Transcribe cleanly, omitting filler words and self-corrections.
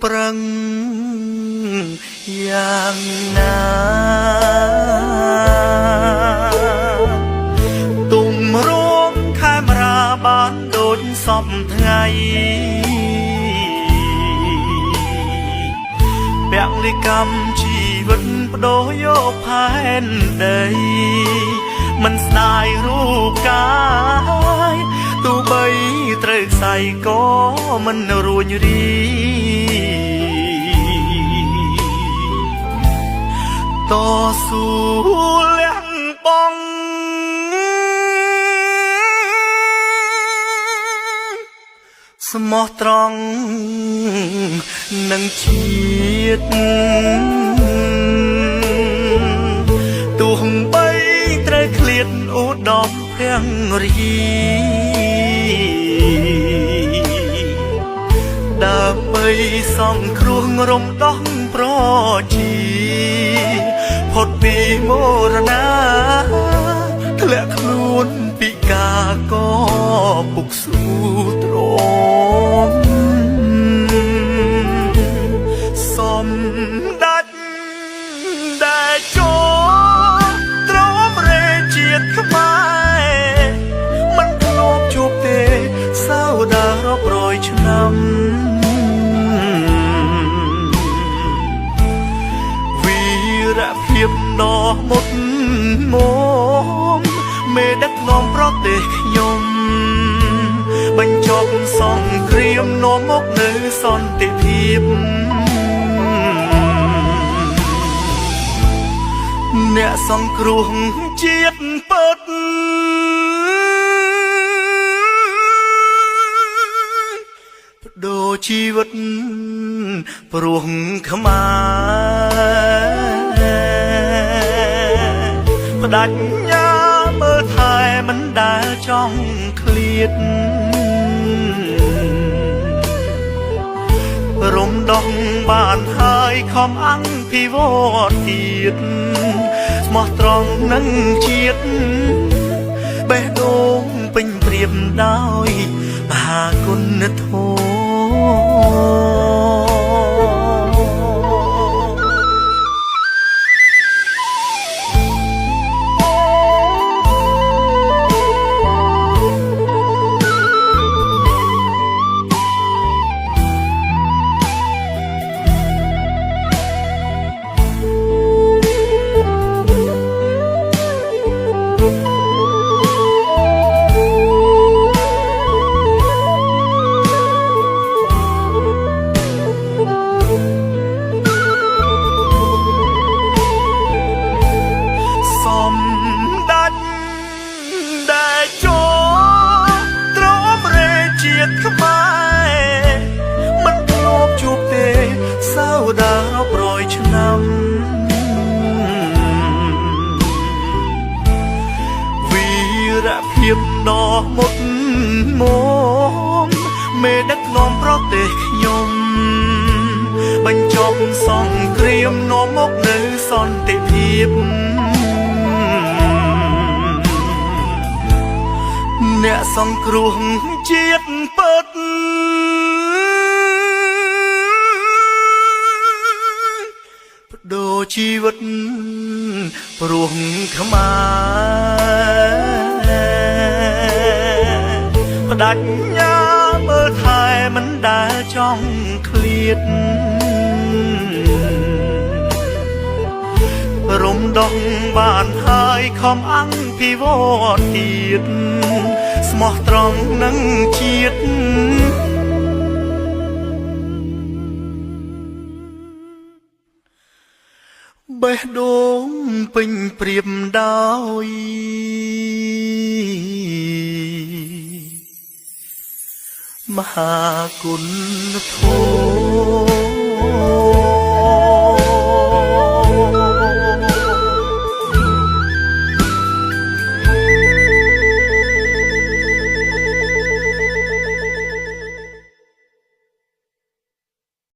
ប្រឹងយ៉ាងណាទុំរួមខេមរាបានដូចសពថ្ងៃពលិកម្មជីវិតបដូរយកផែនដីមិនស្ដាយរូបកាយទោះបីត្រូវខ្សែក៏មិនរួញរីតស៊ូលះបង់ស្មោះត្រង់នឹងជាតិទោះបីត្រូវឃ្លាតឧត្តមភាំងរីដើម្បីសង្គ្រោះរំដោះប្រជាផុតពីមរណាធ្លាក់ខ្លួនពិការក៏ពុកស៊ូទ្រាំសម្ដេចដែលចូលទ្រាំរេជាតិខ្មែរមិនធ្លាប់ជួបទេសោដារាប់រយឆ្នាំវីរភាពដ៏មុតមមមេដឹកនាំប្រទេសខ្ញុំបញ្ចប់សង្គ្រាមនាំមកនៅសន្តិភាពអ្នកសង្គ្រោះជាតិពិតបដូរជីវិតព្រោះខ្មែរបដិញ្ញាមើលថែមិនដែលចង់ឃ្លាតរំដោះបានហើយខំអង្គភិវឌ្ឍទៀតស្មោះត្រង់នឹងជាតិបេះដូងពេញព្រៀបដោយមហាគុណធម៌ភាពដ៏មុតមមមេដឹកនាំប្រទេសខ្ញុំបញ្ចប់សង្គ្រាមនាំមកនៅសន្តិភាពអ្នកសង្គ្រោះជាតិពិតបដូរជីវិតព្រោះខ្មែរបដិញ្ញាមើលថែមិនដែលចង់ឃ្លាតរំដោះបានហើយខំអង្គភិវឌ្ឍទៀតស្មោះត្រង់នឹងជាតិបេះដូងពេញព្រៀបដោយមហាគុណធម៌